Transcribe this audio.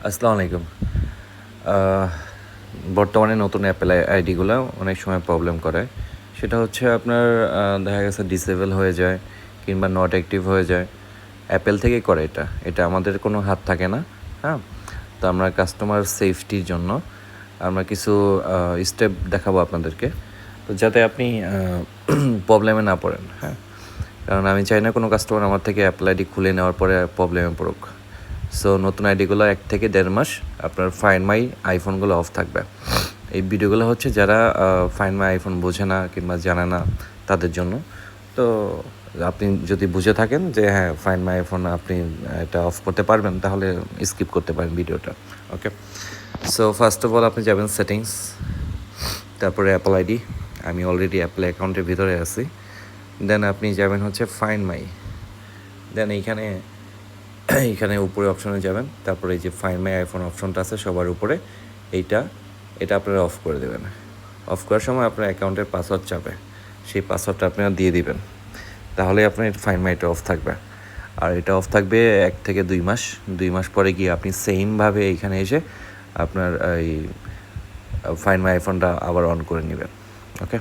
আসসালামু আলাইকুম। আহ, বর্তমানে নতুন অ্যাপেল আইডিগুলো অনেক সময় প্রবলেম করে। সেটা হচ্ছে আপনার দেখা গেছে ডিসেবল হয়ে যায় কিংবা নট অ্যাক্টিভ হয়ে যায়। অ্যাপেল থেকেই করে এটা আমাদের কোনো হাত থাকে না। হ্যাঁ, তো আমরা কাস্টমার সেফটির জন্য আমরা কিছু স্টেপ দেখাবো আপনাদেরকে, তো যাতে আপনি প্রবলেমে না পড়েন। হ্যাঁ, কারণ আমি চাই না কোনো কাস্টমার আমার থেকে অ্যাপেল আইডি খুলে নেওয়ার পরে প্রবলেমে পড়ুক। সো নতুন আইডিগুলো 1 থেকে 1.5 মাস আপনার ফাইন্ড মাই আইফোনগুলো অফ থাকবে। এই ভিডিওগুলো হচ্ছে যারা ফাইন্ড মাই আইফোন বোঝে না কিংবা জানে না তাদের জন্য। তো আপনি যদি বুঝে থাকেন যে হ্যাঁ, ফাইন্ড মাই আইফোন আপনি এটা অফ করতে পারবেন, তাহলে স্কিপ করতে পারেন ভিডিওটা। ওকে, সো ফার্স্ট অফ অল আপনি যাবেন সেটিংস, তারপরে অ্যাপল আইডি। আমি অলরেডি অ্যাপল অ্যাকাউন্টের ভিতরে আছি। দেন আপনি যাবেন হচ্ছে ফাইন্ড মাই। দেন এইখানে উপরে অপশনে যাবেন, তারপরে এই যে ফাইন্ড মাই আইফোন অপশনটা আছে সবার উপরে, এটা আপনারা অফ করে দেবেন। অফ করার সময় আপনার অ্যাকাউন্টের পাসওয়ার্ড চাবে, সেই পাসওয়ার্ডটা আপনারা দিয়ে দিবেন, তাহলে আপনার ফাইন্ড মাইটা অফ থাকবে। আর এটা অফ থাকবে 1 থেকে 2 মাস। 2 মাস পরে গিয়ে আপনি সেমভাবে এইখানে এসে আপনার এই ফাইন্ড মাই আইফোনটা আবার অন করে নেবেন। ওকে।